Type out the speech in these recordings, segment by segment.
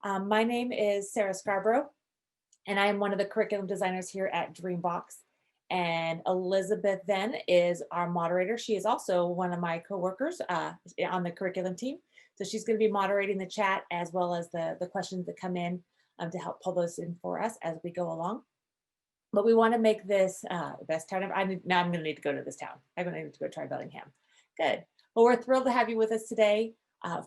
My name is Sarah Scarborough, and I am one of the curriculum designers here at DreamBox. And Elizabeth then is our moderator. She is also one of my coworkers on the curriculum team. So she's going to be moderating the chat as well as the questions that come in to help pull those in for us as we go along. But we want to make this the best town. Now I'm going to need to go to this town. I'm going to need to go try Bellingham. Good. Well, we're thrilled to have you with us today.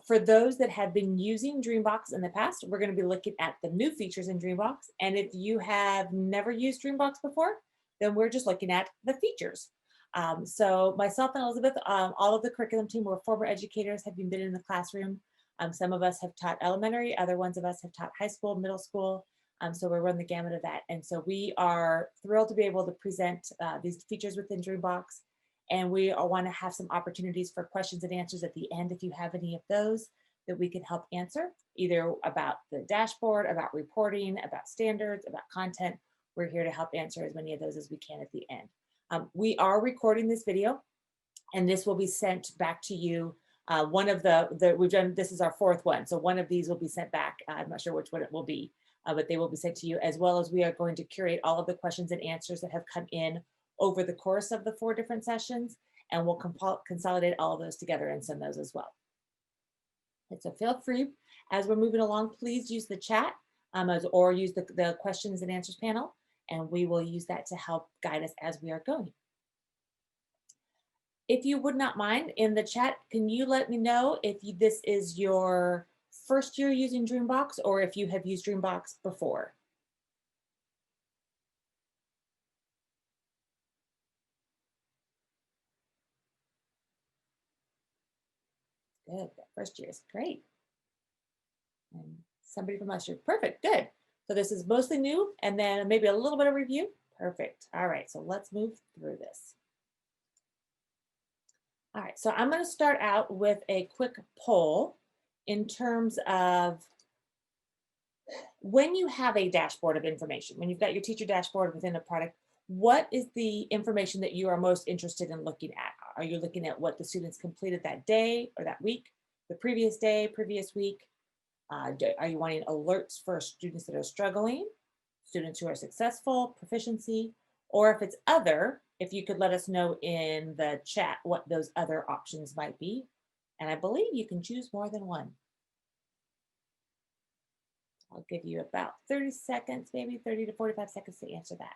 For those that have been using DreamBox in the past, we're going to be looking at the new features in DreamBox. And if you have never used DreamBox before, then we're just looking at the features. So myself and Elizabeth, all of the curriculum team, we're former educators, have been in the classroom. Some of us have taught elementary, other ones of us have taught high school, middle school. So we run the gamut of that. And so we are thrilled to be able to present these features within DreamBox. And we want to have some opportunities for questions and answers at the end if you have any of those that we can help answer, either about the dashboard, about reporting, about standards, about content. We're here to help answer as many of those as we can at the end. We are recording this video, and this will be sent back to you. One of we've done, this is our fourth one, so one of these will be sent back. I'm not sure which one it will be, but they will be sent to you, as well as we are going to curate all of the questions and answers that have come in over the course of the 4 different sessions, and we'll consolidate all of those together and send those as well. And so feel free, as we're moving along, please use the chat or use the questions and answers panel, and we will use that to help guide us as we are going. If you would not mind, in the chat, can you let me know if this is your first year using DreamBox or if you have used DreamBox before? Good, first year is great. And somebody from last year, perfect, good. So this is mostly new and then maybe a little bit of review. Perfect, all right, so let's move through this. All right, so I'm gonna start out with a quick poll in terms of when you have a dashboard of information, when you've got your teacher dashboard within a product, what is the information that you are most interested in looking at? Are you looking at what the students completed that day or that week, the previous day, previous week? Are you wanting alerts for students that are struggling, students who are successful, proficiency, or if it's other, if you could let us know in the chat what those other options might be. And I believe you can choose more than one. I'll give you about 30 seconds, maybe 30 to 45 seconds to answer that.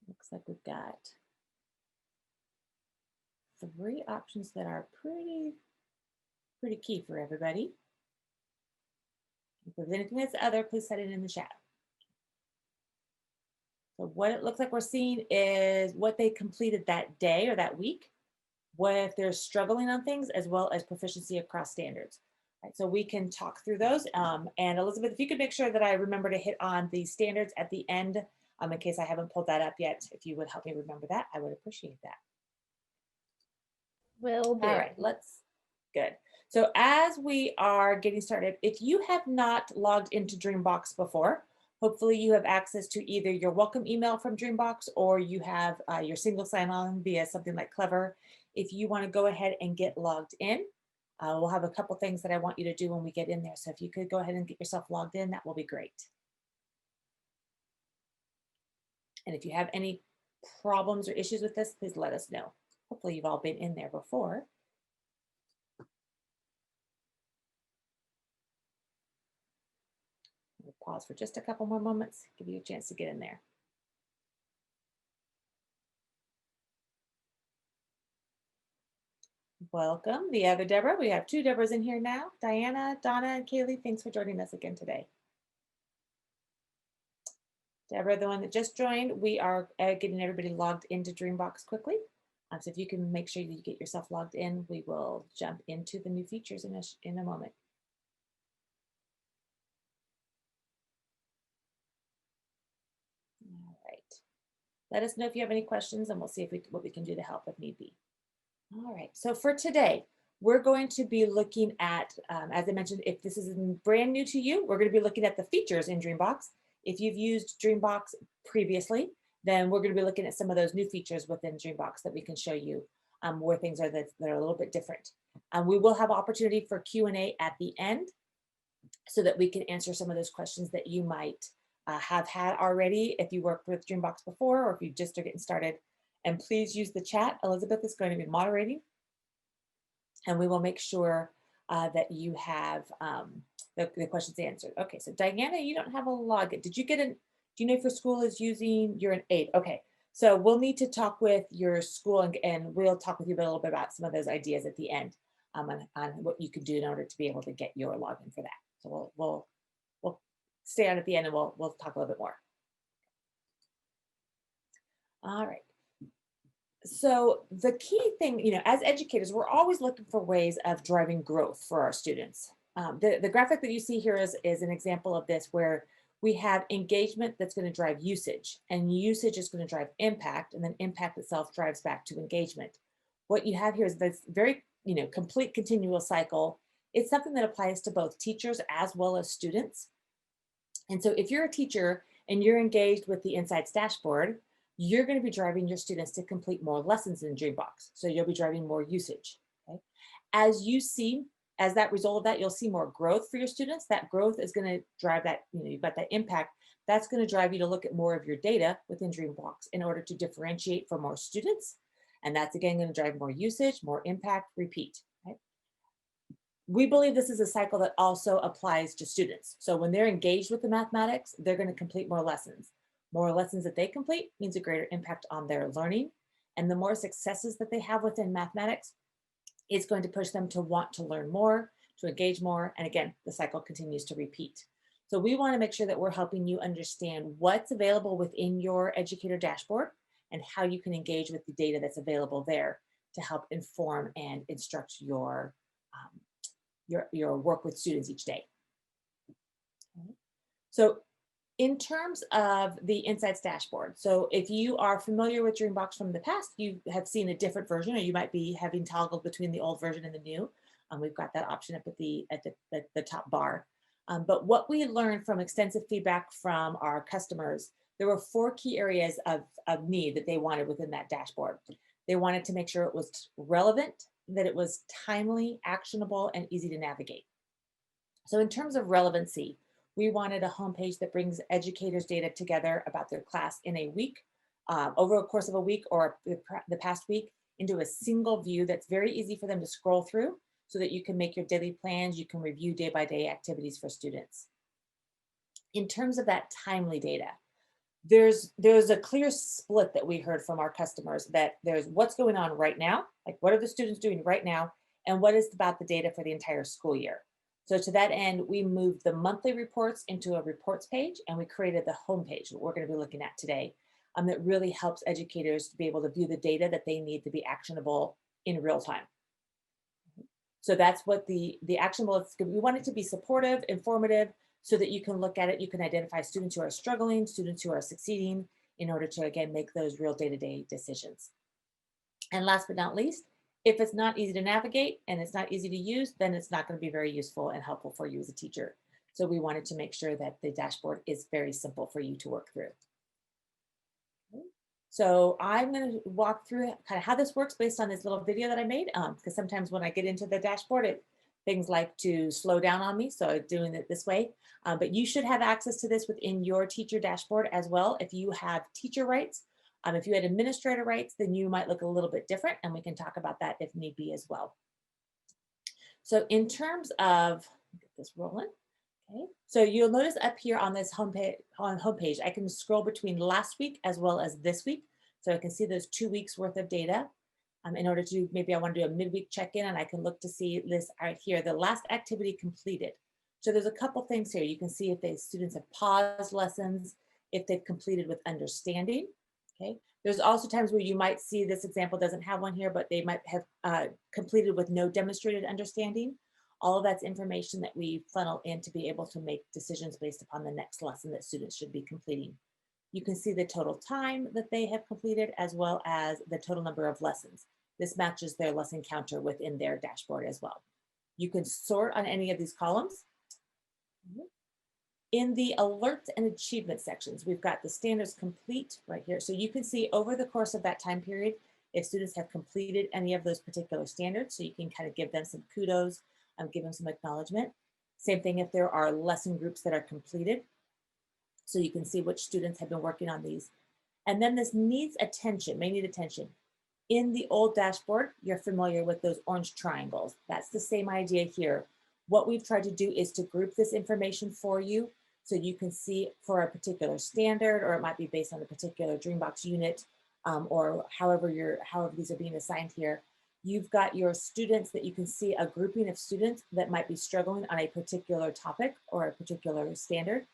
Looks like we've got 3 options that are pretty key for everybody. If there's anything that's other, please set it in the chat. So what it looks like we're seeing is what they completed that day or that week, what if they're struggling on things, as well as proficiency across standards. Right, so we can talk through those. And Elizabeth, if you could make sure that I remember to hit on the standards at the end, in case I haven't pulled that up yet, if you would help me remember that, I would appreciate that. Will do. All right, good. So as we are getting started, if you have not logged into DreamBox before, hopefully you have access to either your welcome email from DreamBox or you have your single sign-on via something like Clever. If you want to go ahead and get logged in, we'll have a couple things that I want you to do when we get in there. So if you could go ahead and get yourself logged in, that will be great. And if you have any problems or issues with this, please let us know. Hopefully you've all been in there before. We'll pause for just a couple more moments, give you a chance to get in there. Welcome, the other Deborah. We have 2 Deborahs in here now. Diana, Donna, and Kaylee, thanks for joining us again today. Deborah, the one that just joined, we are getting everybody logged into DreamBox quickly. So if you can make sure that you get yourself logged in, we will jump into the new features in a moment. All right. Let us know if you have any questions and we'll see if what we can do to help if need be. All right, so for today, we're going to be looking at, as I mentioned, if this is brand new to you, we're going to be looking at the features in DreamBox. If you've used DreamBox previously, then we're going to be looking at some of those new features within DreamBox that we can show you where things are that are a little bit different. We will have opportunity for Q&A at the end so that we can answer some of those questions that you might have had already if you worked with DreamBox before or if you just are getting started. And please use the chat. Elizabeth is going to be moderating, and we will make sure that you have the questions answered. Okay, so Diana, you don't have a login. Did you get an, do you know if your school is using, you're an 8? Okay, so we'll need to talk with your school and we'll talk with you a little bit about some of those ideas at the end on what you can do in order to be able to get your login for that. So we'll stay on at the end and we'll talk a little bit more. All right. So the key thing, as educators, we're always looking for ways of driving growth for our students. The graphic that you see here is an example of this, where we have engagement that's going to drive usage, and usage is going to drive impact, and then impact itself drives back to engagement. What you have here is this very, complete continual cycle. It's something that applies to both teachers as well as students. And so if you're a teacher and you're engaged with the Insights dashboard, you're going to be driving your students to complete more lessons in DreamBox. So you'll be driving more usage. Okay? As that result of that, you'll see more growth for your students. That growth is going to drive that, you've got that impact. That's going to drive you to look at more of your data within DreamBox in order to differentiate for more students. And that's again going to drive more usage, more impact, repeat. Okay? We believe this is a cycle that also applies to students. So when they're engaged with the mathematics, they're going to complete more lessons. More lessons that they complete means a greater impact on their learning. And the more successes that they have within mathematics, it's going to push them to want to learn more, to engage more. And again, the cycle continues to repeat. So we want to make sure that we're helping you understand what's available within your educator dashboard and how you can engage with the data that's available there to help inform and instruct your work with students each day. So in terms of the Insights dashboard, so if you are familiar with DreamBox from the past, you have seen a different version, or you might be having toggled between the old version and the new. We've got that option up at the top bar. But what we learned from extensive feedback from our customers, there were 4 key areas of need that they wanted within that dashboard. They wanted to make sure it was relevant, that it was timely, actionable, and easy to navigate. So in terms of relevancy, we wanted a homepage that brings educators' data together about their class in a week, over a course of a week or the past week, into a single view that's very easy for them to scroll through so that you can make your daily plans, you can review day-by-day activities for students. In terms of that timely data, there's a clear split that we heard from our customers, that there's what's going on right now, like what are the students doing right now, and what is about the data for the entire school year. So to that end, we moved the monthly reports into a reports page, and we created the homepage that we're going to be looking at today, that really helps educators to be able to view the data that they need to be actionable in real time. So that's what the actionable is. We want it to be supportive, informative, so that you can look at it, you can identify students who are struggling, students who are succeeding, in order to, again, make those real day-to-day decisions. And last but not least, if it's not easy to navigate and it's not easy to use, then it's not going to be very useful and helpful for you as a teacher. So we wanted to make sure that the dashboard is very simple for you to work through. Okay. So I'm going to walk through kind of how this works based on this little video that I made, because sometimes when I get into the dashboard, things like to slow down on me. So I'm doing it this way. But you should have access to this within your teacher dashboard as well. If you have teacher rights, if you had administrator rights, then you might look a little bit different, and we can talk about that if need be as well. So in terms of, get this rolling. Okay. So you'll notice up here on this homepage, I can scroll between last week as well as this week. So I can see those 2 weeks worth of data. In order to, maybe I want to do a midweek check-in, and I can look to see this right here, the last activity completed. So there's a couple things here. You can see if the students have paused lessons, if they've completed with understanding. Okay. There's also times where you might see, this example doesn't have one here, but they might have completed with no demonstrated understanding. All of that's information that we funnel in to be able to make decisions based upon the next lesson that students should be completing. You can see the total time that they have completed, as well as the total number of lessons. This matches their lesson counter within their dashboard as well. You can sort on any of these columns. In the alerts and achievement sections, we've got the standards complete right here. So you can see over the course of that time period, if students have completed any of those particular standards, so you can kind of give them some kudos, give them some acknowledgement. Same thing if there are lesson groups that are completed. So you can see which students have been working on these. And then this needs attention, may need attention. In the old dashboard, you're familiar with those orange triangles. That's the same idea here. What we've tried to do is to group this information for you so you can see for a particular standard, or it might be based on a particular DreamBox unit, or however these are being assigned here. You've got your students that you can see a grouping of students that might be struggling on a particular topic or a particular standard.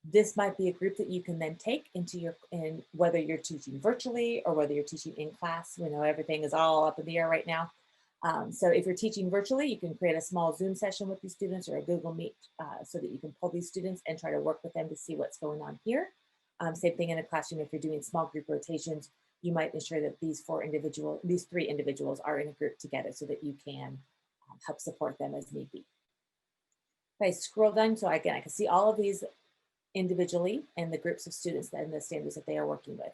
This might be a group that you can then take into whether you're teaching virtually or whether you're teaching in class. We know everything is all up in the air right now. So if you're teaching virtually, you can create a small Zoom session with these students or a Google Meet so that you can pull these students and try to work with them to see what's going on here. Same thing in a classroom. If you're doing small group rotations, you might ensure that these three individuals are in a group together so that you can help support them as need be. If I scroll down, so again, I can see all of these individually and the groups of students and the standards that they are working with.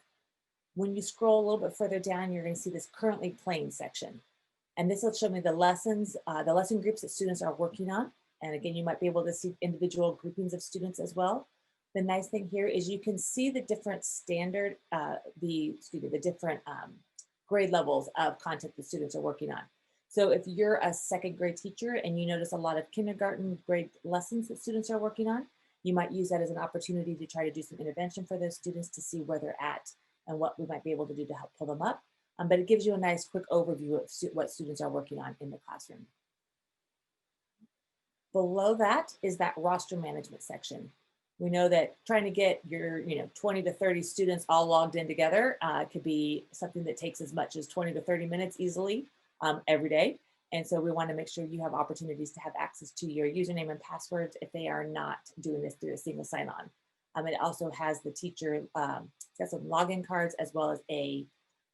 When you scroll a little bit further down, you're going to see this currently playing section. And this will show me the lesson groups that students are working on. And again, you might be able to see individual groupings of students as well. The nice thing here is you can see the different standard, the different grade levels of content that students are working on. So if you're a second grade teacher and you notice a lot of kindergarten grade lessons that students are working on, you might use that as an opportunity to try to do some intervention for those students to see where they're at and what we might be able to do to help pull them up. But it gives you a nice quick overview of what students are working on in the classroom. Below that is that roster management section. We know that trying to get your 20 to 30 students all logged in together could be something that takes as much as 20 to 30 minutes easily every day. And so we want to make sure you have opportunities to have access to your username and passwords if they are not doing this through a single sign-on. It also has the teacher, it's got some login cards as well as a,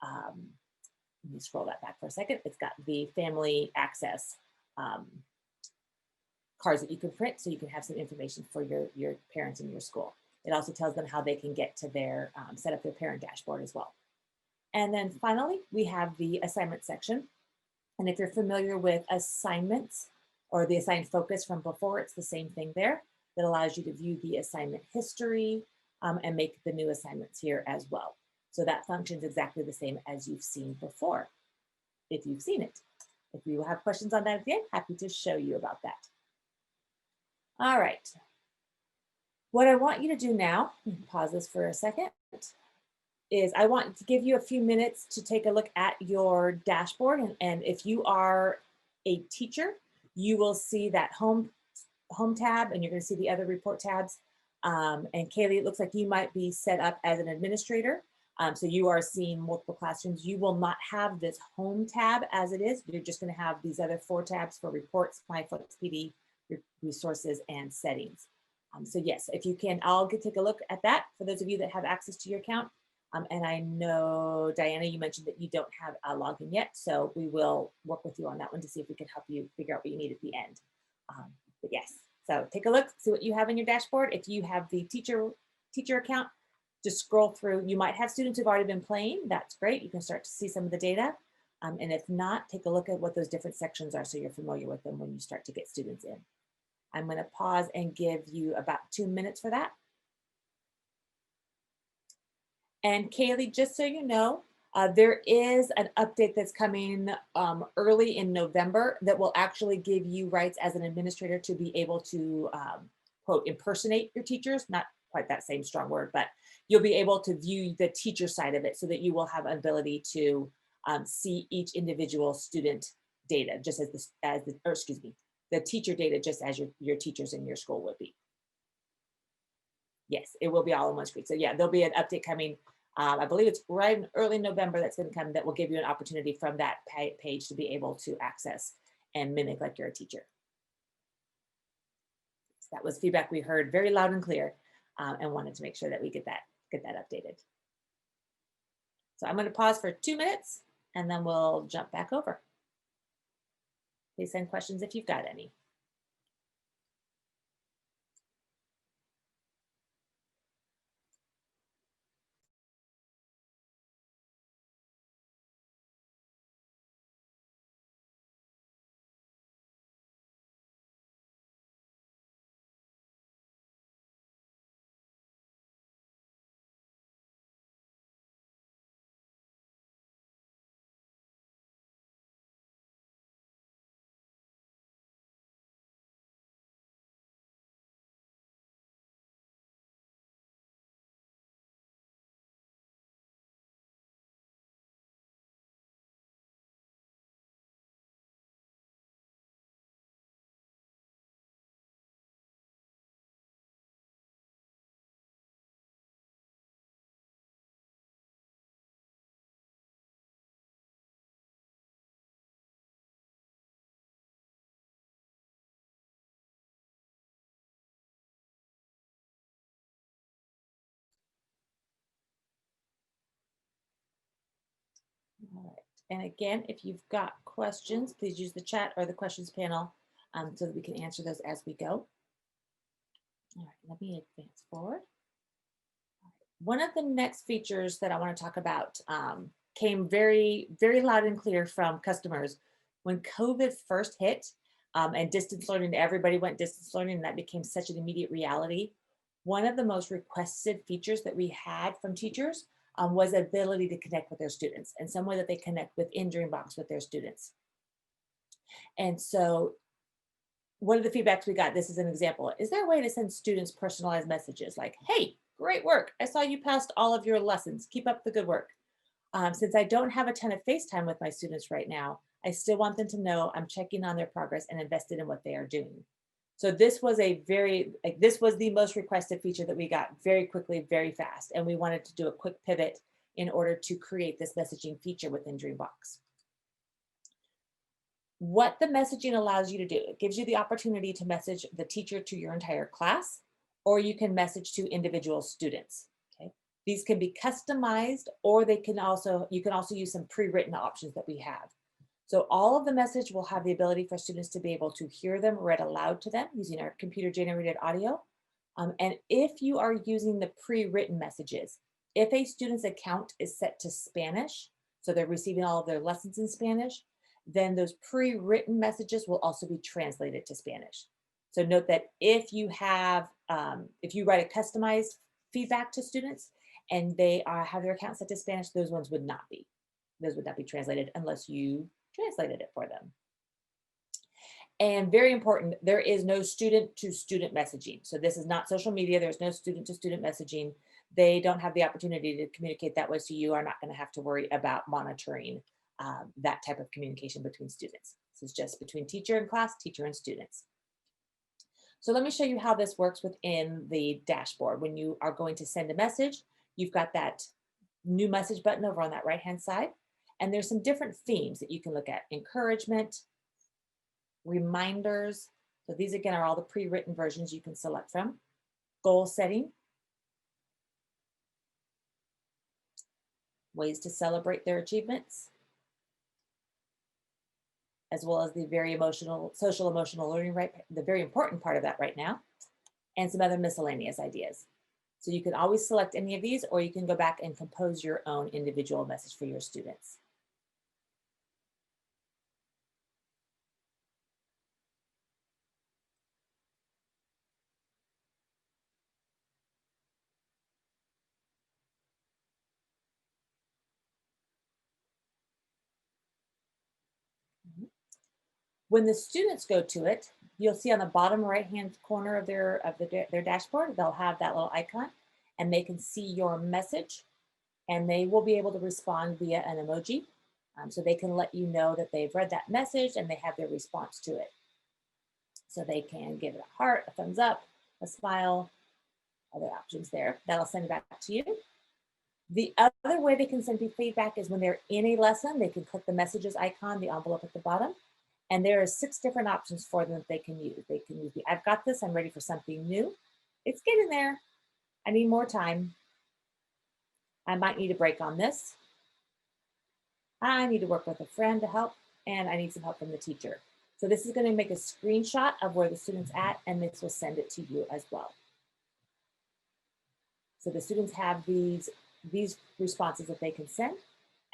let me scroll that back for a second. It's got the family access cards that you can print so you can have some information for your parents in your school. It also tells them how they can get to their, set up their parent dashboard as well. And then finally, we have the assignment section. And if you're familiar with assignments or the assigned focus from before, it's the same thing there. That allows you to view the assignment history and make the new assignments here as well. So that functions exactly the same as you've seen before, if you've seen it. If you have questions on that at the end, happy to show you about that. All right. What I want you to do now, pause this for a second, is I want to give you a few minutes to take a look at your dashboard. And if you are a teacher, you will see that home tab, and you're going to see the other report tabs. And Kaylee, it looks like you might be set up as an administrator. So you are seeing multiple classrooms. You will not have this home tab as it is. You're just going to have these other 4 tabs for reports, MyFlex PD, resources, and settings. So yes, if you can, I'll take a look at that for those of you that have access to your account. And I know, Diana, you mentioned that you don't have a login yet, so we will work with you on that one to see if we can help you figure out what you need at the end. But yes, so take a look, see what you have in your dashboard. If you have the teacher account, just scroll through. You might have students who've already been playing. That's great. You can start to see some of the data. And if not, take a look at what those different sections are so you're familiar with them when you start to get students in. I'm going to pause and give you about 2 minutes for that. And Kaylee, just so you know, there is an update that's coming early in November that will actually give you rights as an administrator to be able to, quote, impersonate your teachers. Not quite that same strong word, but you'll be able to view the teacher side of it so that you will have an ability to see each individual student data, just as the teacher data, just as your teachers in your school would be. Yes, it will be all in one screen. So yeah, there'll be an update coming. I believe it's right in early November that's going to come that will give you an opportunity from that page to be able to access and mimic like you're a teacher. So that was feedback we heard very loud and clear and wanted to make sure that we get that updated. So I'm going to pause for 2 minutes and then we'll jump back over. Please send questions if you've got any. All right. And again, if you've got questions, please use the chat or the questions panel so that we can answer those as we go. All right, let me advance forward. One of the next features that I want to talk about came very, very loud and clear from customers when COVID first hit and distance learning, everybody went distance learning, and that became such an immediate reality. One of the most requested features that we had from teachers was the ability to connect with their students and some way that they connect within DreamBox with their students. And so one of the feedbacks we got, this is an example, is there a way to send students personalized messages like, hey, great work. I saw you passed all of your lessons. Keep up the good work. Since I don't have a ton of FaceTime with my students right now, I still want them to know I'm checking on their progress and invested in what they are doing. So this was this was the most requested feature that we got very quickly, very fast. And we wanted to do a quick pivot in order to create this messaging feature within DreamBox. What the messaging allows you to do, it gives you the opportunity to message the teacher to your entire class, or you can message to individual students. Okay, these can be customized, or you can also use some pre-written options that we have. So all of the message will have the ability for students to be able to hear them read aloud to them using our computer generated audio. And if you are using the pre-written messages, if a student's account is set to Spanish, so they're receiving all of their lessons in Spanish, then those pre-written messages will also be translated to Spanish. So note that if you write a customized feedback to students and they have their account set to Spanish, those would not be translated unless you translated it for them. And very important, there is no student to student messaging. So this is not social media. There's no student to student messaging. They don't have the opportunity to communicate that way. So you are not going to have to worry about monitoring that type of communication between students. This is just between teacher and class, teacher and students. So let me show you how this works within the dashboard. When you are going to send a message, you've got that new message button over on that right-hand side. And there's some different themes that you can look at: encouragement, reminders. So these again are all the pre-written versions you can select from. Goal setting, ways to celebrate their achievements, as well as the very social emotional learning, right? The very important part of that right now, and some other miscellaneous ideas. So you can always select any of these, or you can go back and compose your own individual message for your students. When the students go to it, you'll see on the bottom right-hand corner of their dashboard, they'll have that little icon, and they can see your message, and they will be able to respond via an emoji. So they can let you know that they've read that message and they have their response to it. So they can give it a heart, a thumbs up, a smile, other options there. That'll send it back to you. The other way they can send you feedback is when they're in a lesson, they can click the messages icon, the envelope at the bottom, and there are 6 different options for them that they can use. They can use the I've got this, I'm ready for something new. It's getting there. I need more time. I might need a break on this. I need to work with a friend to help, and I need some help from the teacher. So this is going to make a screenshot of where the student's at, and this will send it to you as well. So the students have these responses that they can send.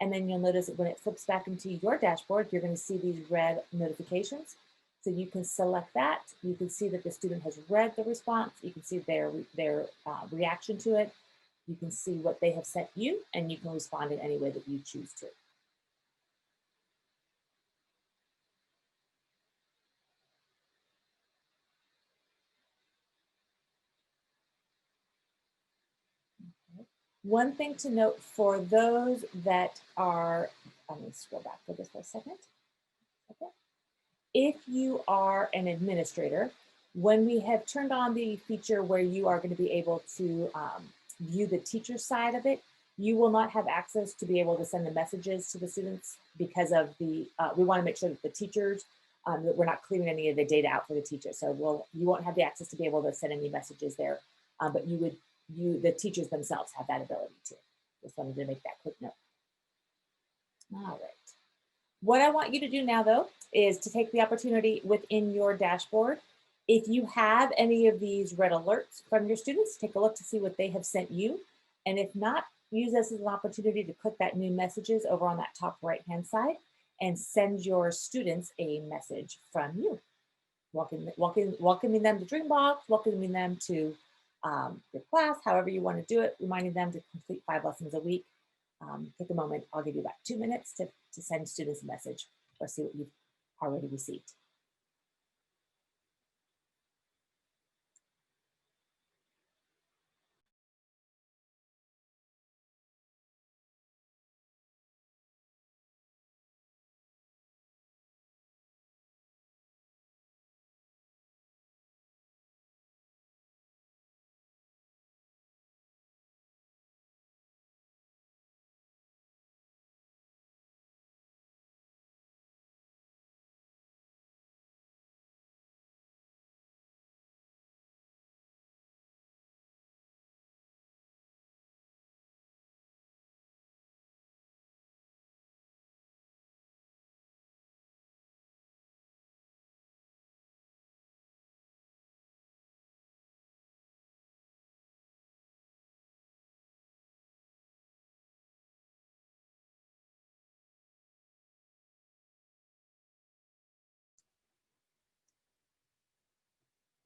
And then you'll notice that when it flips back into your dashboard, you're going to see these red notifications. So you can select that. You can see that the student has read the response. You can see their reaction to it. You can see what they have sent you, and you can respond in any way that you choose to. One thing to note for those that are, I'm going to scroll back for this for a second. Okay. If you are an administrator, when we have turned on the feature where you are going to be able to view the teacher side of it, you will not have access to be able to send the messages to the students because of the, we want to make sure that the teachers, that we're not clearing any of the data out for the teachers. So you won't have the access to be able to send any messages there, but the teachers themselves have that ability to. Just wanted to make that quick note. All right. What I want you to do now, though, is to take the opportunity within your dashboard. If you have any of these red alerts from your students, take a look to see what they have sent you. And if not, use this as an opportunity to click that new messages over on that top right-hand side and send your students a message from you. Welcoming them to DreamBox, welcoming them to your class, however you want to do it, reminding them to complete 5 lessons a week. Take a moment. I'll give you about 2 minutes to send students a message or see what you've already received.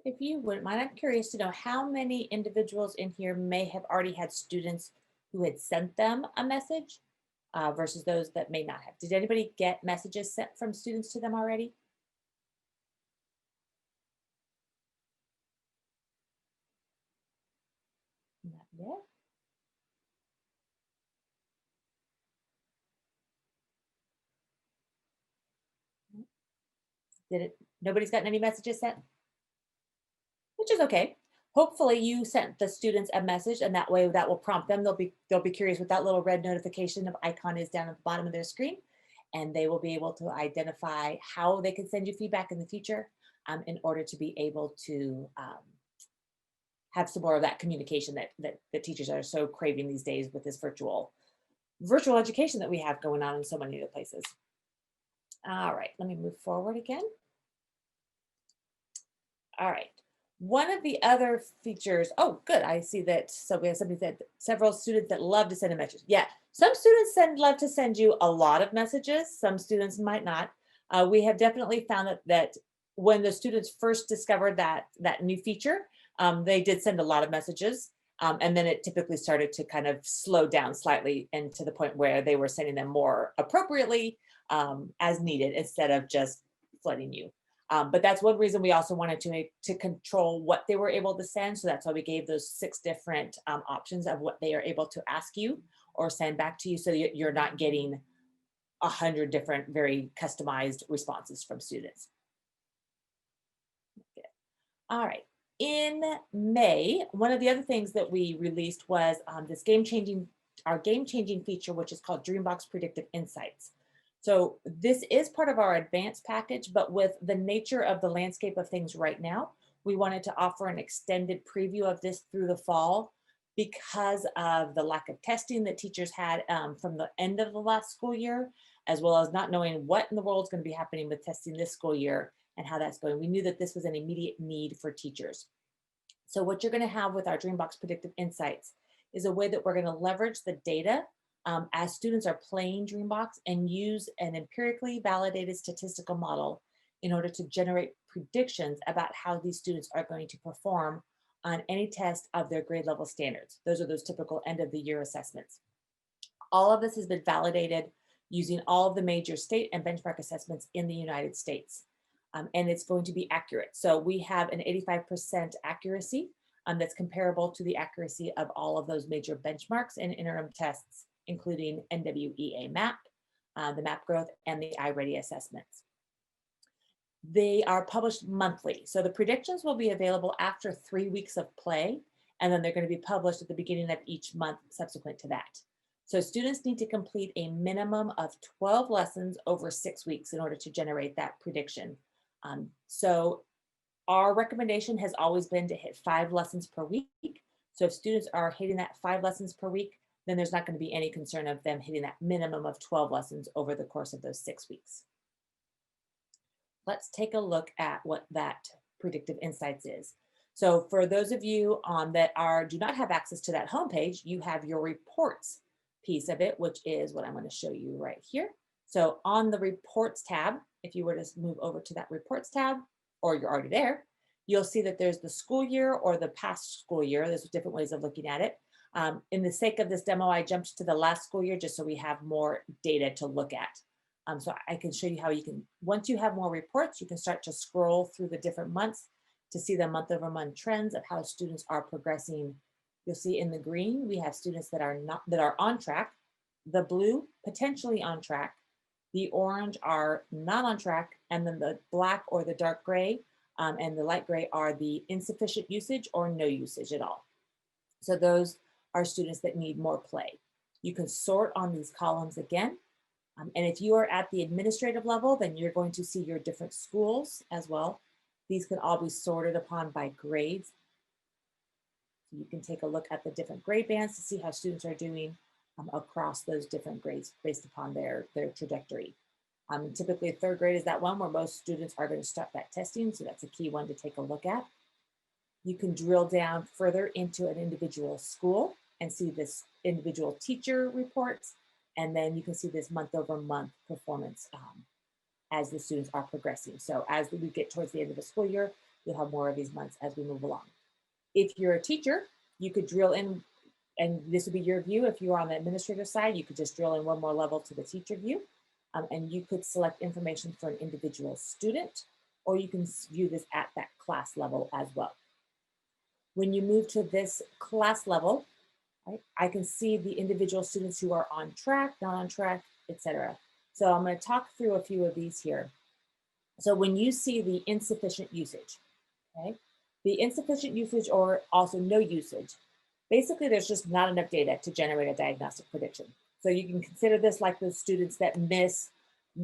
If you wouldn't mind, I'm curious to know how many individuals in here may have already had students who had sent them a message versus those that may not have. Did anybody get messages sent from students to them already? Not yet. Did it? Nobody's gotten any messages sent? Which is okay. Hopefully you sent the students a message and that way that will prompt them. They'll be curious what that little red notification of icon is down at the bottom of their screen, and they will be able to identify how they can send you feedback in the future in order to be able to have some more of that communication that the teachers are so craving these days with this virtual education that we have going on in so many other places. All right, let me move forward again. All right. One of the other features, oh, good. I see that. So we have somebody that several students that love to send a message. Yeah, some students love to send you a lot of messages. Some students might not. We have definitely found that when the students first discovered that new feature, they did send a lot of messages. And then it typically started to kind of slow down slightly and to the point where they were sending them more appropriately as needed instead of just flooding you. But that's one reason we also wanted to control what they were able to send. So that's why we gave those 6 different options of what they are able to ask you or send back to you. So you're not getting 100 different, very customized responses from students. Okay. All right. In May, one of the other things that we released was our game-changing feature, which is called DreamBox Predictive Insights. So this is part of our advanced package, but with the nature of the landscape of things right now, we wanted to offer an extended preview of this through the fall because of the lack of testing that teachers had from the end of the last school year. as well as not knowing what in the world is going to be happening with testing this school year and how that's going. We knew that this was an immediate need for teachers. So what you're going to have with our DreamBox Predictive Insights is a way that we're going to leverage the data as students are playing DreamBox and use an empirically validated statistical model in order to generate predictions about how these students are going to perform on any test of their grade level standards. Those are those typical end of the year assessments. All of this has been validated using all of the major state and benchmark assessments in the United States. And it's going to be accurate. So we have an 85% accuracy that's comparable to the accuracy of all of those major benchmarks and interim tests, including NWEA MAP, the MAP growth, and the iReady assessments. They are published monthly. So the predictions will be available after 3 weeks of play, and then they're going to be published at the beginning of each month subsequent to that. So students need to complete a minimum of 12 lessons over 6 weeks in order to generate that prediction. So our recommendation has always been to hit 5 lessons per week. So if students are hitting that 5 lessons per week, then there's not going to be any concern of them hitting that minimum of 12 lessons over the course of those 6 weeks. Let's take a look at what that Predictive Insights is. So for those of you that do not have access to that homepage, you have your reports piece of it, which is what I'm going to show you right here. So on the reports tab, if you were to move over to that reports tab, or you're already there, you'll see that there's the school year or the past school year. There's different ways of looking at it. In the sake of this demo, I jumped to the last school year just so we have more data to look at. So I can show you how you can, once you have more reports, you can start to scroll through the different months to see the month over month trends of how students are progressing. You'll see in the green, we have students that are on track, the blue potentially on track, the orange are not on track, and then the black or the dark gray and the light gray are the insufficient usage or no usage at all. So those are students that need more play. You can sort on these columns again. And if you are at the administrative level, then you're going to see your different schools as well. These can all be sorted upon by grades. You can take a look at the different grade bands to see how students are doing across those different grades based upon their trajectory. Typically, 3rd grade is that one where most students are going to start that testing, so that's a key one to take a look at. You can drill down further into an individual school and see this individual teacher reports, and then you can see this month over month performance as the students are progressing. So as we get towards the end of the school year, you'll have more of these months as we move along. If you're a teacher, you could drill in, and this would be your view. If you are on the administrative side, you could just drill in one more level to the teacher view, and you could select information for an individual student, or you can view this at that class level as well. When you move to this class level, right, I can see the individual students who are on track, not on track, etc. So I'm going to talk through a few of these here. So when you see the insufficient usage, okay, the insufficient usage or also no usage, basically there's just not enough data to generate a diagnostic prediction. So you can consider this like those students that miss,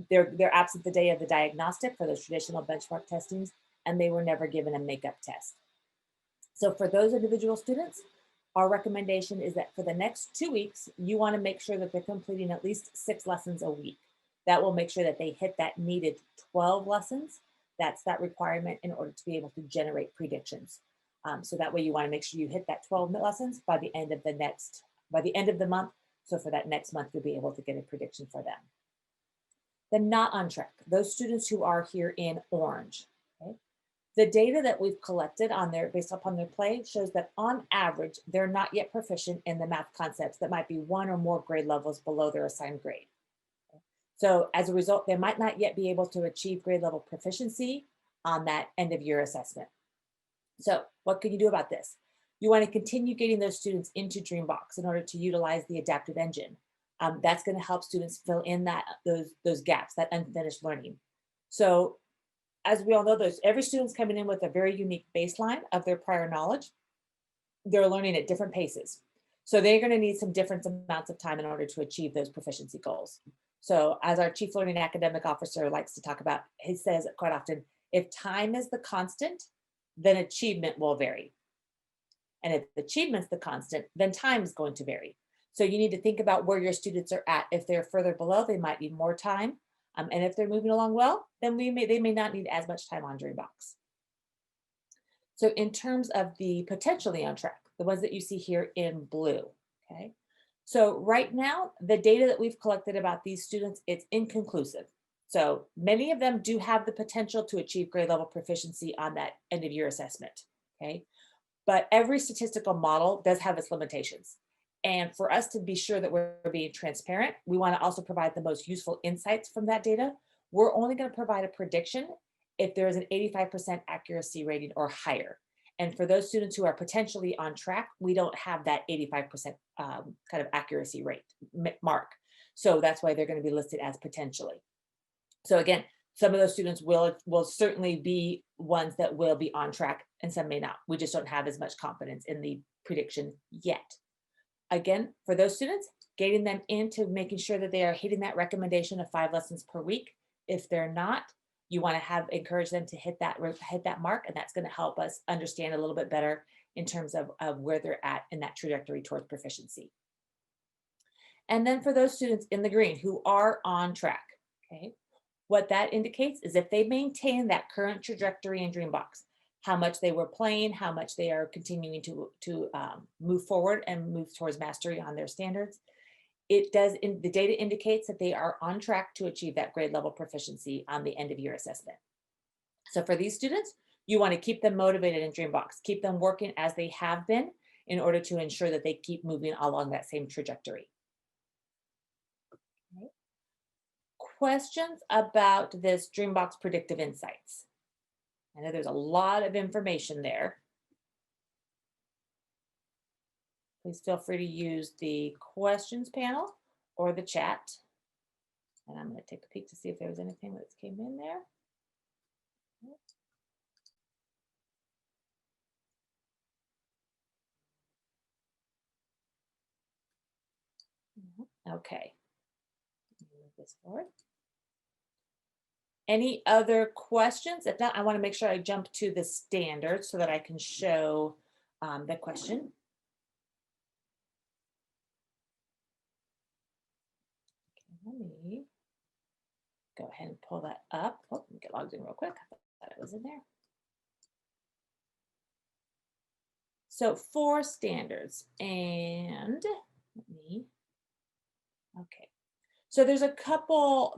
they're absent the day of the diagnostic for those traditional benchmark testings, and they were never given a makeup test. So for those individual students, our recommendation is that for the next 2 weeks, you want to make sure that they're completing at least 6 lessons a week. That will make sure that they hit that needed 12 lessons. That's that requirement in order to be able to generate predictions. So that way you want to make sure you hit that 12 lessons by the end of the month. So for that next month, you'll be able to get a prediction for them. Then not on track, those students who are here in orange. Okay? The data that we've collected on based upon their play shows that on average, they're not yet proficient in the math concepts that might be 1 or more grade levels below their assigned grade. Okay? So as a result, they might not yet be able to achieve grade level proficiency on that end of year assessment. So what can you do about this? You want to continue getting those students into DreamBox in order to utilize the adaptive engine. That's going to help students fill in those gaps, that unfinished learning. So as we all know, every student's coming in with a very unique baseline of their prior knowledge. They're learning at different paces. So they're going to need some different amounts of time in order to achieve those proficiency goals. So as our Chief Learning Academic Officer likes to talk about, he says quite often, if time is the constant, then achievement will vary. And if achievement's the constant, then time is going to vary. So you need to think about where your students are at. If they're further below, they might need more time. And if they're moving along well, then they may not need as much time on DreamBox. So in terms of the potentially on track, the ones that you see here in blue, okay? So right now, the data that we've collected about these students, it's inconclusive. So many of them do have the potential to achieve grade level proficiency on that end of year assessment, okay? But every statistical model does have its limitations. And for us to be sure that we're being transparent, we want to also provide the most useful insights from that data. We're only going to provide a prediction if there is an 85% accuracy rating or higher. And for those students who are potentially on track, we don't have that 85% kind of accuracy rate mark. So that's why they're going to be listed as potentially. So again, some of those students will certainly be ones that will be on track and some may not. We just don't have as much confidence in the prediction yet. Again, for those students, getting them into making sure that they are hitting that recommendation of 5 lessons per week. If they're not, you want to encourage them to hit that mark, and that's going to help us understand a little bit better in terms of where they're at in that trajectory towards proficiency. And then for those students in the green who are on track, okay, what that indicates is if they maintain that current trajectory in DreamBox, how much they were playing, how much they are continuing to move forward and move towards mastery on their standards. The data indicates that they are on track to achieve that grade level proficiency on the end of year assessment. So for these students, you want to keep them motivated in DreamBox, keep them working as they have been in order to ensure that they keep moving along that same trajectory. Okay. Questions about this DreamBox Predictive Insights? I know there's a lot of information there. Please feel free to use the questions panel or the chat. And I'm going to take a peek to see if there was anything that came in there. Okay. Move this forward. Any other questions? If not, I want to make sure I jump to the standards so that I can show the question. Okay, let me go ahead and pull that up. Oh, let me get logged in real quick. I thought it was in there. So for standards, and let me, okay. So there's a couple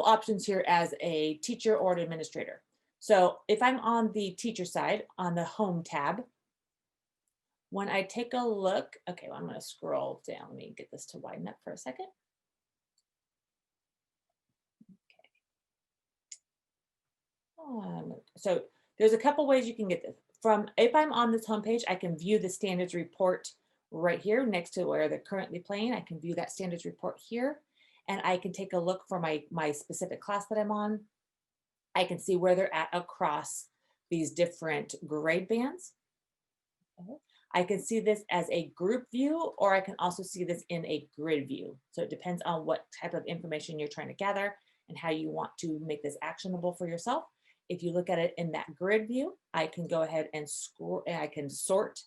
options here as a teacher or an administrator. So if I'm on the teacher side on the home tab, when I take a look, okay, well, I'm going to scroll down. Let me get this to widen up for a second. Okay. So there's a couple ways you can get this. If I'm on this homepage, I can view the standards report right here next to where they're currently playing. I can view that standards report here. And I can take a look for my specific class that I'm on. I can see where they're at across these different grade bands. Okay. I can see this as a group view, or I can also see this in a grid view. So it depends on what type of information you're trying to gather and how you want to make this actionable for yourself. If you look at it in that grid view, I can go ahead and I can sort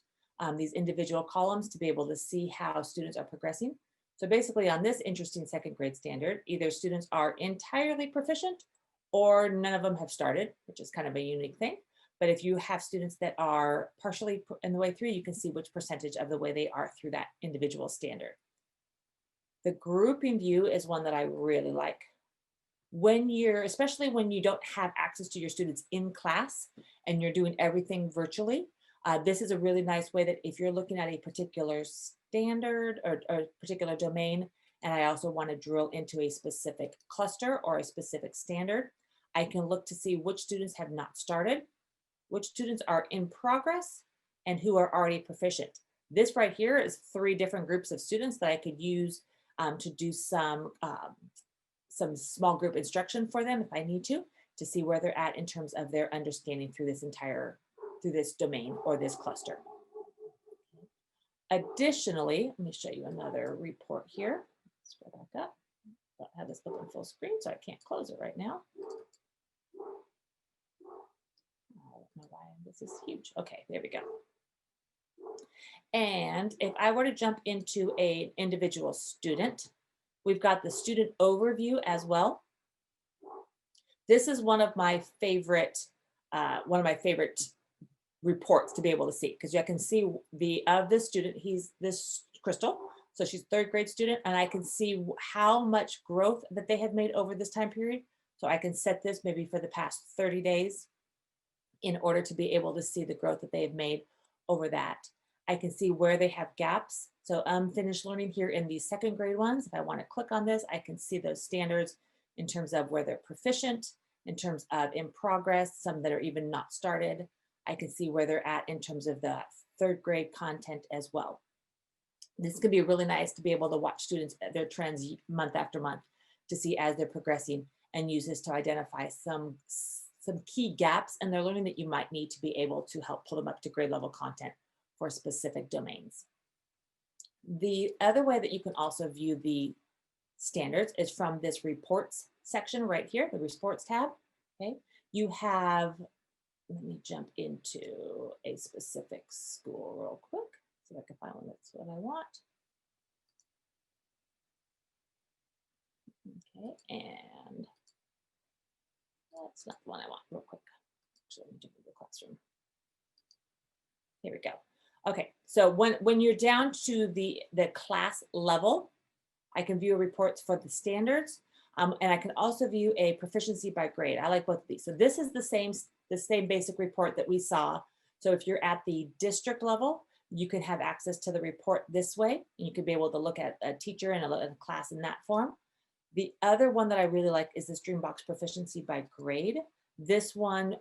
these individual columns to be able to see how students are progressing. So basically on this interesting second grade standard, either students are entirely proficient or none of them have started, which is kind of a unique thing. But if you have students that are partially in the way through, you can see which percentage of the way they are through that individual standard. The grouping view is one that I really like. Especially when you don't have access to your students in class and you're doing everything virtually, this is a really nice way that if you're looking at a particular standard or particular domain, and I also want to drill into a specific cluster or a specific standard, I can look to see which students have not started, which students are in progress, and who are already proficient. This right here is 3 different groups of students that I could use to do some small group instruction for them if I need to see where they're at in terms of their understanding through this domain or this cluster. Additionally, let me show you another report here. Scroll back up. I don't have this open full screen, so I can't close it right now. I don't know why this is huge. Okay, there we go. And if I were to jump into an individual student, we've got the student overview as well. This is one of my favorite reports to be able to see, because I can see the of this student. He's this Crystal, so she's third grade student, and I can see how much growth that they have made over this time period. So I can set this maybe for the past 30 days in order to be able to see the growth that they have made over that. I can see where they have gaps. So unfinished learning here in these second grade ones. If I want to click on this, I can see those standards in terms of where they're proficient, in terms of in progress, some that are even not started. I can see where they're at in terms of the third grade content as well. This could be really nice to be able to watch students, their trends month after month, to see as they're progressing, and use this to identify some key gaps in their learning that you might need to be able to help pull them up to grade level content for specific domains. The other way that you can also view the standards is from this reports section right here, the reports tab. Okay, you have, let me jump into a specific school real quick, so I can find one that's what I want. Okay, and that's not the one I want, real quick. Actually, let me jump into the classroom. Here we go. Okay, so when you're down to the class level, I can view reports for the standards, and I can also view a proficiency by grade. I like both of these. So this is the same basic report that we saw. So if you're at the district level, you can have access to the report this way. You could be able to look at a teacher and a class in that form. The other one that I really like is this DreamBox proficiency by grade. This one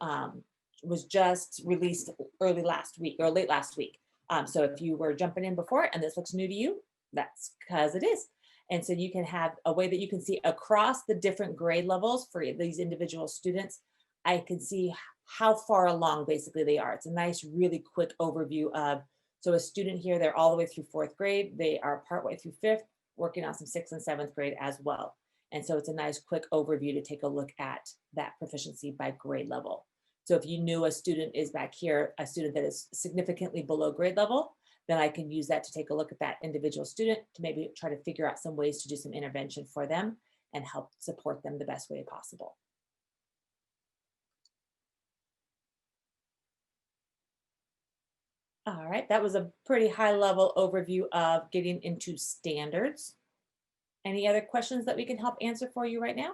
was just released early last week or late last week. So if you were jumping in before and this looks new to you, that's because it is. And so you can have a way that you can see across the different grade levels for these individual students. I can see how far along basically they are. It's a nice, really quick overview of, so a student here, they're all the way through fourth grade. They are partway through fifth, working on some sixth and seventh grade as well. And so it's a nice quick overview to take a look at that proficiency by grade level. So if you knew a student is back here, a student that is significantly below grade level, then I can use that to take a look at that individual student to maybe try to figure out some ways to do some intervention for them and help support them the best way possible. All right, that was a pretty high level overview of getting into standards. Any other questions that we can help answer for you right now?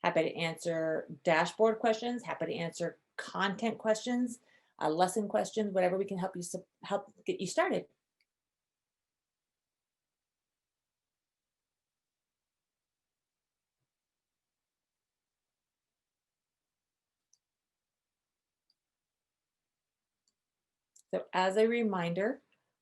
Happy to answer dashboard questions, happy to answer content questions, lesson questions, whatever we can help you help get you started. So as a reminder,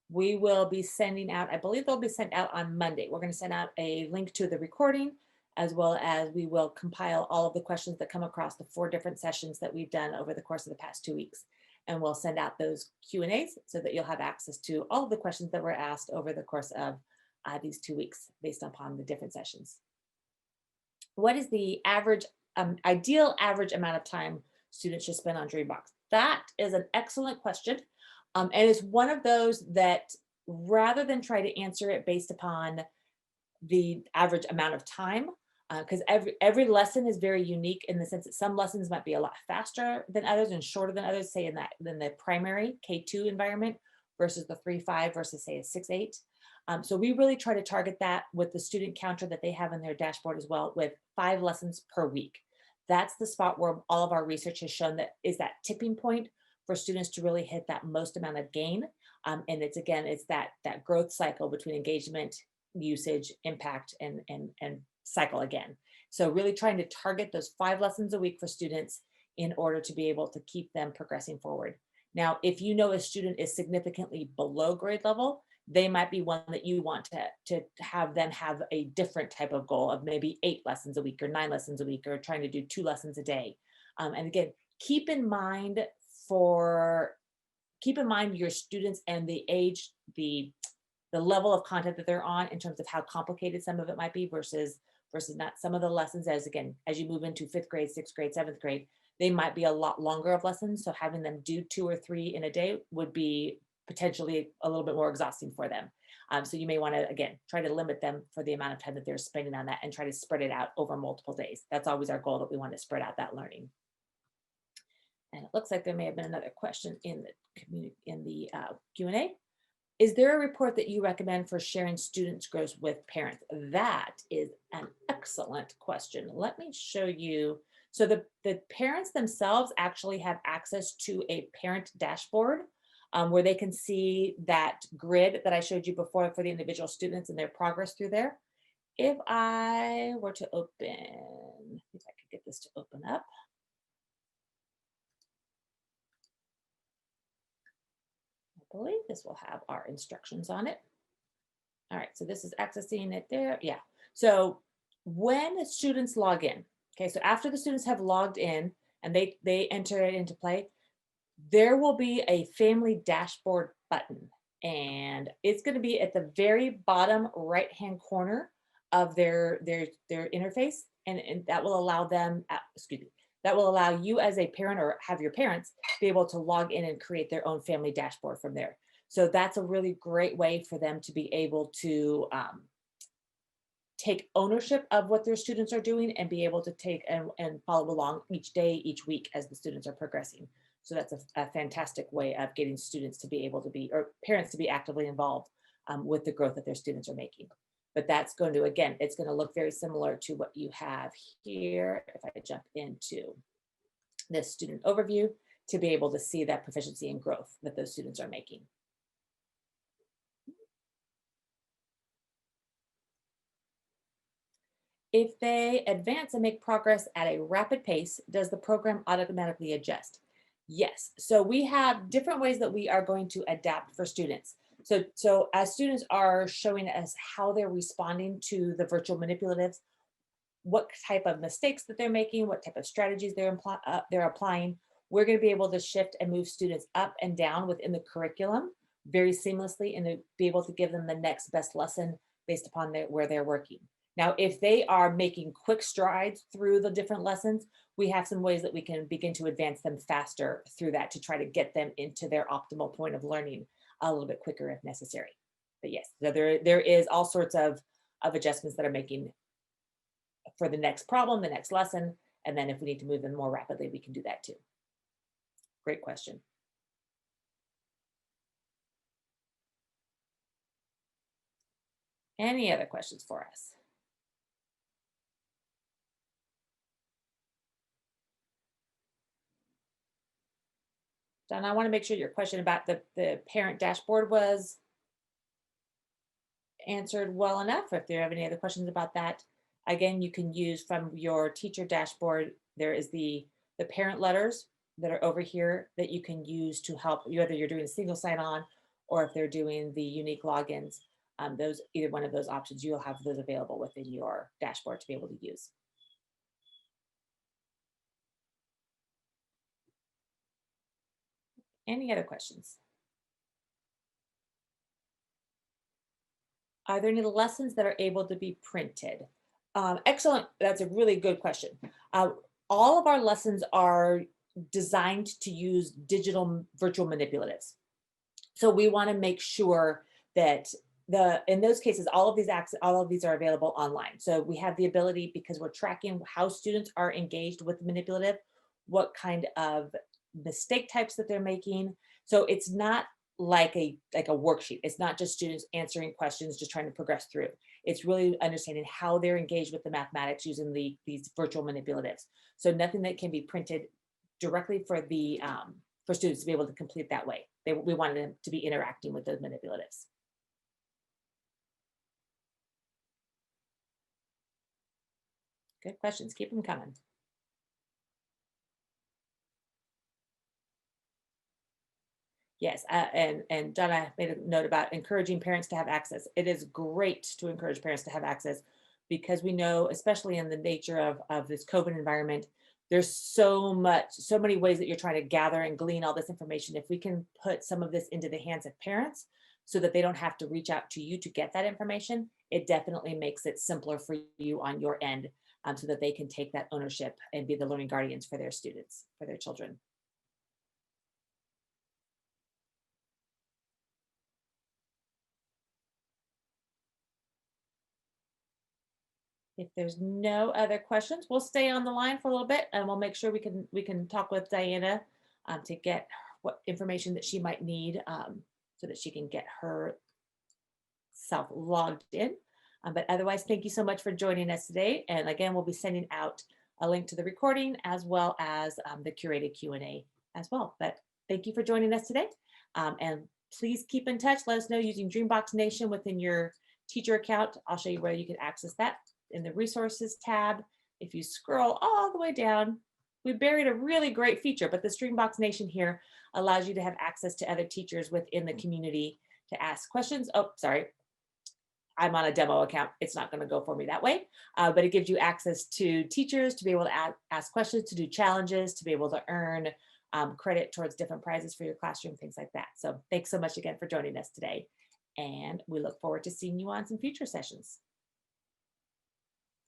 we will be sending out, I believe they'll be sent out on Monday. We're going to send out a link to the recording, as well as we will compile all of the questions that come across the 4 different sessions that we've done over the course of the past 2 weeks. And we'll send out those Q&As so that you'll have access to all of the questions that were asked over the course of these 2 weeks based upon the different sessions. What is the ideal average amount of time students should spend on DreamBox? That is an excellent question. And it's one of those that, rather than try to answer it based upon the average amount of time, because every lesson is very unique in the sense that some lessons might be a lot faster than others and shorter than others, say in the primary K2 environment versus the 3-5 versus say a 6-8. So we really try to target that with the student counter that they have in their dashboard as well, with 5 lessons per week. That's the spot where all of our research has shown that is that tipping point for students to really hit that most amount of gain. And it's that growth cycle between engagement, usage, impact, and cycle again. So really trying to target those 5 lessons a week for students in order to be able to keep them progressing forward. Now, if you know a student is significantly below grade level, they might be one that you want to have them have a different type of goal of maybe 8 lessons a week or 9 lessons a week, or trying to do 2 lessons a day. And again, keep in mind for keep in mind your students and the age, the level of content that they're on in terms of how complicated some of it might be versus not. Some of the lessons, as again, as you move into fifth grade, sixth grade, seventh grade, they might be a lot longer of lessons. So having them do 2 or 3 in a day would be potentially a little bit more exhausting for them. So you may want to, again, try to limit them for the amount of time that they're spending on that and try to spread it out over multiple days. That's always our goal, that we want to spread out that learning. And it looks like there may have been another question in the Q&A. Is there a report that you recommend for sharing students' growth with parents? That is an excellent question. Let me show you. So the parents themselves actually have access to a parent dashboard where they can see that grid that I showed you before for the individual students and their progress through there. If I were to open, if I could get this to open up. I believe this will have our instructions on it. All right, so this is accessing it there. Yeah. So when students log in, okay, so after the students have logged in and they enter it into play, there will be a family dashboard button, and it's going to be at the very bottom right hand corner of their interface, and that will allow them, excuse me, that will allow you as a parent or have your parents be able to log in and create their own family dashboard from there. So that's a really great way for them to be able to take ownership of what their students are doing and be able to take and follow along each day, each week as the students are progressing. So that's a fantastic way of getting students to be able to be, or parents to be actively involved with the growth that their students are making. But that's going to, again, it's going to look very similar to what you have here. If I jump into this student overview to be able to see that proficiency and growth that those students are making. If they advance and make progress at a rapid pace, does the program automatically adjust? Yes. So we have different ways that we are going to adapt for students. So as students are showing us how they're responding to the virtual manipulatives, what type of mistakes that they're making, what type of strategies they're applying, we're going to be able to shift and move students up and down within the curriculum very seamlessly and to be able to give them the next best lesson based upon where they're working. Now, if they are making quick strides through the different lessons, we have some ways that we can begin to advance them faster through that to try to get them into their optimal point of learning a little bit quicker if necessary. But yes, so there is all sorts of adjustments that are making for the next problem, the next lesson, and then if we need to move them more rapidly, we can do that too. Great question. Any other questions for us? Don, I want to make sure your question about the parent dashboard was answered well enough. If there are any other questions about that, again, you can use from your teacher dashboard. There is the parent letters that are over here that you can use to help you, whether you're doing a single sign-on or if they're doing the unique logins. Those, either one of those options, you'll have those available within your dashboard to be able to use. Any other questions? Are there any lessons that are able to be printed? Excellent. That's a really good question. All of our lessons are designed to use digital virtual manipulatives. So we want to make sure that in those cases, all of these are available online. So we have the ability, because we're tracking how students are engaged with the manipulative, what kind of mistake types that they're making. So it's not like a worksheet. It's not just students answering questions, just trying to progress through. It's really understanding how they're engaged with the mathematics using these virtual manipulatives. So nothing that can be printed directly for students to be able to complete that way. We wanted them to be interacting with those manipulatives. Good questions. Keep them coming. Yes, and Donna made a note about encouraging parents to have access. It is great to encourage parents to have access because we know, especially in the nature of this COVID environment, there's so many ways that you're trying to gather and glean all this information. If we can put some of this into the hands of parents so that they don't have to reach out to you to get that information, it definitely makes it simpler for you on your end, so that they can take that ownership and be the learning guardians for their students, for their children. If there's no other questions, we'll stay on the line for a little bit and we'll make sure we can talk with Diana, to get what information that she might need, so that she can get herself logged in. But otherwise, thank you so much for joining us today. And again, we'll be sending out a link to the recording as well as, the curated Q&A as well. But thank you for joining us today. And please keep in touch. Let us know using DreamBox Nation within your teacher account. I'll show you where you can access that in the resources tab. If you scroll all the way down, we buried a really great feature, but the DreamBox Nation here allows you to have access to other teachers within the community to ask questions. Oh, sorry. I'm on a demo account. It's not going to go for me that way, but it gives you access to teachers to be able to ask questions, to do challenges, to be able to earn, credit towards different prizes for your classroom, things like that. So thanks so much again for joining us today. And we look forward to seeing you on some future sessions.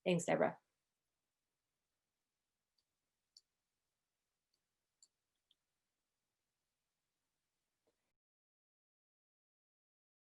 Thanks, Deborah.